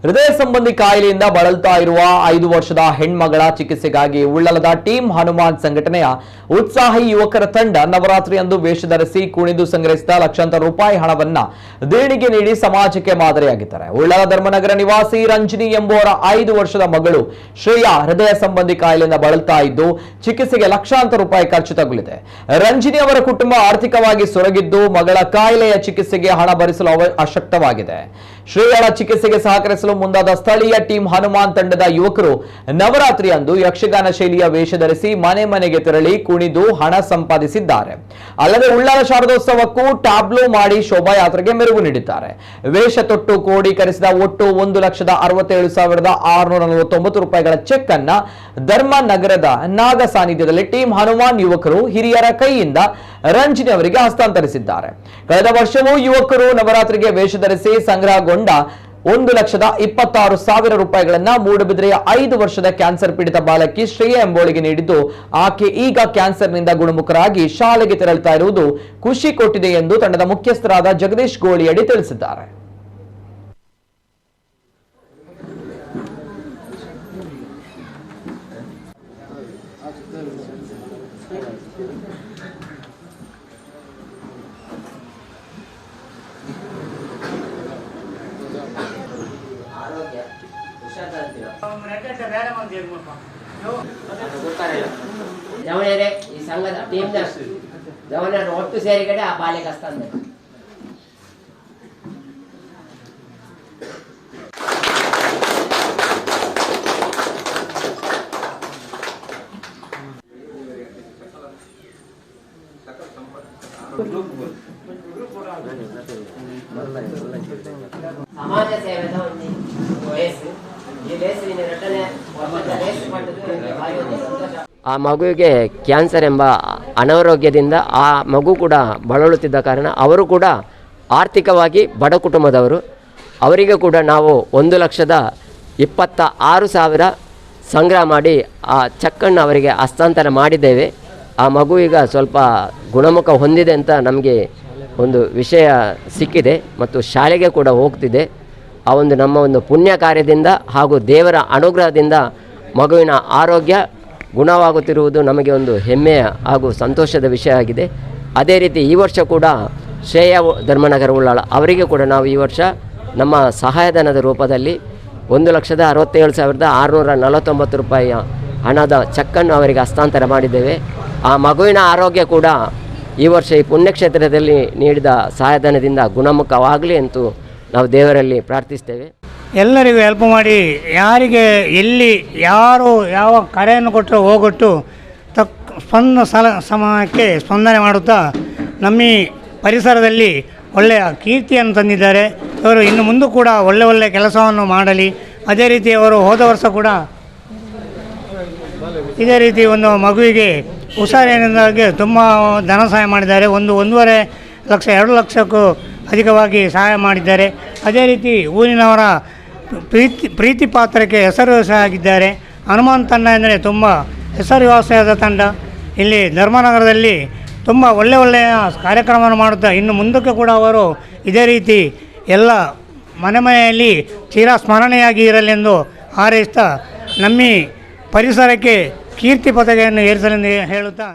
ಹೃದಯ ಸಂಬಂಧಿ ಕಾಯಿಲೆಯಿಂದ ಬಳಲ್ತಾ ಇರುವ 5 ವರ್ಷದ ಹೆಣ್ಮಗಳ ಚಿಕಿತ್ಸೆಗಾಗಿ ಉಳ್ಳಾಲದ ಟೀಮ್ ಹನುಮಾನ್ ಸಂಘಟನೆಯ ಉತ್ಸಾಹಿ ಯುವಕರ ತಂಡ ನವರಾತ್ರಿಯಂದು ವೇಷ ಧರಿಸಿ ಕುಣಿದು ಸಂಗ್ರಹಿಸಿದ ಲಕ್ಷಾಂತರ ರೂಪಾಯಿ ಹಣವನ್ನ ದೇಣಿಗೆ ನೀಡಿ ಸಮಾಜಕ್ಕೆ ಮಾದರಿಯಾಗಿದ್ದಾರೆ. ಉಳ್ಳಾಲ ಧರ್ಮನಗರ ನಿವಾಸಿ ರಂಜಿನಿ ಎಂಬುವರ 5 ವರ್ಷದ ಮಗಳು ಶ್ರೇಯಾ ಹೃದಯ ಸಂಬಂಧಿ ಕಾಯಿಲೆಯಿಂದ ಬಳಲ್ತಾ ಇದ್ದು ಚಿಕಿತ್ಸೆಗೆ ಲಕ್ಷಾಂತರ ರೂಪಾಯಿ ಖರ್ಚು ತಗುಲಿದೆ. ರಂಜಿನಿ ಅವರ ಕುಟುಂಬ ಆರ್ಥಿಕವಾಗಿ ಸೊರಗಿದ್ದು ಮಗಳ ಕಾಯಿಲೆಯ ಚಿಕಿತ್ಸೆಗೆ ಹಣ ಭರಿಸಲು ಅಶಕ್ತವಾಗಿದೆ. ಶ್ರೇಯಾಳ ಚಿಕಿತ್ಸೆಗೆ ಸಹಕರಿಸಲು ಮುಂದಾದ ಸ್ಥಳೀಯ ಟೀಮ್ ಹನುಮಾನ್ ತಂಡದ ಯುವಕರು ನವರಾತ್ರಿಯಂದು ಯಕ್ಷಗಾನ ಶೈಲಿಯ ವೇಷ ಧರಿಸಿ ಮನೆ ಮನೆಗೆ ತೆರಳಿ ಕುಣಿದು ಹಣ ಸಂಪಾದಿಸಿದ್ದಾರೆ. ಅಲ್ಲದೆ ಉಳ್ಳಾಲ ಶಾರದೋತ್ಸವಕ್ಕೂ ಟ್ಯಾಬ್ಲೋ ಮಾಡಿ ಶೋಭಾಯಾತ್ರೆಗೆ ಮೆರುಗು ನೀಡಿದ್ದಾರೆ. ವೇಷ ತೊಟ್ಟು ಕ್ರೋಢೀಕರಿಸಿದ ಒಟ್ಟು 1,67,649 ರೂಪಾಯಿಗಳ ಚೆಕ್ ಅನ್ನ ಧರ್ಮನಗರದ ನಾಗ ಸಾನ್ನಿಧ್ಯದಲ್ಲಿ ಟೀಮ್ ಹನುಮಾನ್ ಯುವಕರು ಹಿರಿಯರ ಕೈಯಿಂದ ರಂಜಿನಿ ಅವರಿಗೆ ಹಸ್ತಾಂತರಿಸಿದ್ದಾರೆ. ಕಳೆದ ವರ್ಷವೂ ಯುವಕರು ನವರಾತ್ರಿಗೆ ವೇಷ ಧರಿಸಿ ಸಂಗ್ರಹಗೊಂಡ 1,26,000 ರೂಪಾಯಿಗಳನ್ನ ಮೂಡಬಿದ್ರೆಯ 5 ವರ್ಷದ ಕ್ಯಾನ್ಸರ್ ಪೀಡಿತ ಬಾಲಕಿ ಶ್ರೇಯಾ ಎಂಬೋಳಿಗೆ ನೀಡಿದ್ದು ಆಕೆ ಈಗ ಕ್ಯಾನ್ಸರ್ನಿಂದ ಗುಣಮುಖರಾಗಿ ಶಾಲೆಗೆ ತೆರಳುತ್ತಾ ಇರುವುದು ಖುಷಿ ಕೊಟ್ಟಿದೆ ಎಂದು ತಂಡದ ಮುಖ್ಯಸ್ಥರಾದ ಜಗದೀಶ್ ಗೋಳಿಯಡಿ ತಿಳಿಸಿದ್ದಾರೆ. ಜವನರೇ ಈ ಸಂಘದ ಟೀಮ್ನ ಜವನರು ಒಟ್ಟು ಸೇರಿಗಡೆ ಆ ಬಾಲ್ಯಕ್ಕೆ ಹಸ್ತಾಂತರ. ಸಮಾಜ ಸೇವೆದ ಒಂದು ವಯಸ್ಸು ಈ ವಯಸ್ಸಿನ ರಟನೆ ಆ ಮಗುವಿಗೆ ಕ್ಯಾನ್ಸರ್ ಎಂಬ ಅನಾರೋಗ್ಯದಿಂದ ಆ ಮಗು ಕೂಡ ಬಳಲುತ್ತಿದ್ದ ಕಾರಣ ಅವರು ಕೂಡ ಆರ್ಥಿಕವಾಗಿ ಬಡ ಕುಟುಂಬದವರು. ಅವರಿಗೆ ಕೂಡ ನಾವು 1,26,000 ಸಂಗ್ರಹ ಮಾಡಿ ಆ ಚೆಕ್ಕನ್ನು ಅವರಿಗೆ ಹಸ್ತಾಂತರ ಮಾಡಿದ್ದೇವೆ. ಆ ಮಗು ಈಗ ಸ್ವಲ್ಪ ಗುಣಮುಖ ಹೊಂದಿದೆ ಅಂತ ನಮಗೆ ಒಂದು ವಿಷಯ ಸಿಕ್ಕಿದೆ ಮತ್ತು ಶಾಲೆಗೆ ಕೂಡ ಹೋಗ್ತಿದೆ. ಆ ಒಂದು ನಮ್ಮ ಒಂದು ಪುಣ್ಯ ಕಾರ್ಯದಿಂದ ಹಾಗೂ ದೇವರ ಅನುಗ್ರಹದಿಂದ ಮಗುವಿನ ಆರೋಗ್ಯ ಗುಣವಾಗುತ್ತಿರುವುದು ನಮಗೆ ಒಂದು ಹೆಮ್ಮೆಯ ಹಾಗೂ ಸಂತೋಷದ ವಿಷಯ ಆಗಿದೆ. ಅದೇ ರೀತಿ ಈ ವರ್ಷ ಕೂಡ ಶ್ರೇಯಾ ಧರ್ಮನಗರ ಉಳ್ಳಾಳ ಅವರಿಗೆ ಕೂಡ ನಾವು ಈ ವರ್ಷ ನಮ್ಮ ಸಹಾಯಧನದ ರೂಪದಲ್ಲಿ 1,67,649 ರೂಪಾಯಿಯ ಹಣದ ಚೆಕ್ಕನ್ನು ಅವರಿಗೆ ಹಸ್ತಾಂತರ ಮಾಡಿದ್ದೇವೆ. ಆ ಮಗುವಿನ ಆರೋಗ್ಯ ಕೂಡ ಈ ವರ್ಷ ಈ ಪುಣ್ಯಕ್ಷೇತ್ರದಲ್ಲಿ ನೀಡಿದ ಸಹಾಯಧನದಿಂದ ಗುಣಮುಖವಾಗಲಿ ಅಂತ ನಾವು ದೇವರಲ್ಲಿ ಪ್ರಾರ್ಥಿಸ್ತೇವೆ. ಎಲ್ಲರಿಗೂ ಹೆಲ್ಪ್ ಮಾಡಿ ಯಾರಿಗೆ ಎಲ್ಲಿ ಯಾರು ಯಾವ ಕರೆಯನ್ನು ಕೊಟ್ಟರು ಹೋಗೊಟ್ಟು ಸಮಯಕ್ಕೆ ಸ್ಪಂದನೆ ಮಾಡುತ್ತಾ ನಮ್ಮ ಪರಿಸರದಲ್ಲಿ ಒಳ್ಳೆಯ ಕೀರ್ತಿಯನ್ನು ತಂದಿದ್ದಾರೆ. ಇವರು ಇನ್ನು ಮುಂದೆ ಕೂಡ ಒಳ್ಳೆಯ ಕೆಲಸವನ್ನು ಮಾಡಲಿ. ಅದೇ ರೀತಿ ಅವರು ಹೋದ ವರ್ಷ ಕೂಡ ಇದೇ ರೀತಿ ಒಂದು ಮಗುವಿಗೆ ಹುಷಾರಿನಿಂದಾಗಿ ತುಂಬ ಧನ ಸಹಾಯ ಮಾಡಿದ್ದಾರೆ. 1.5 ಲಕ್ಷ 2 ಲಕ್ಷಕ್ಕೂ ಅಧಿಕವಾಗಿ ಸಹಾಯ ಮಾಡಿದ್ದಾರೆ. ಅದೇ ರೀತಿ ಊರಿನವರ ಪ್ರೀತಿ ಪಾತ್ರಕ್ಕೆ ಹೆಸರುವಾಸಿಯಾಗಿದ್ದಾರೆ. ಹನುಮಾನ್ ತಂಡ ಎಂದರೆ ತುಂಬ ಹೆಸರುವಾಸಿಯಾದ ತಂಡ. ಇಲ್ಲಿ ಧರ್ಮನಗರದಲ್ಲಿ ತುಂಬ ಒಳ್ಳೆಯ ಕಾರ್ಯಕ್ರಮವನ್ನು ಮಾಡುತ್ತಾ ಇನ್ನು ಮುಂದಕ್ಕೆ ಕೂಡ ಅವರು ಇದೇ ರೀತಿ ಎಲ್ಲ ಮನೆಯಲ್ಲಿ ಚಿರಸ್ಮರಣೆಯಾಗಿ ಇರಲೆಂದು ಹಾರೈಸ್ತಾ ನಮ್ಮ ಪರಿಸರಕ್ಕೆ ಕೀರ್ತಿ ಪತಾಕೆಯನ್ನು ಏರಿಸಲೆಂದು ಹೇಳುತ್ತಾ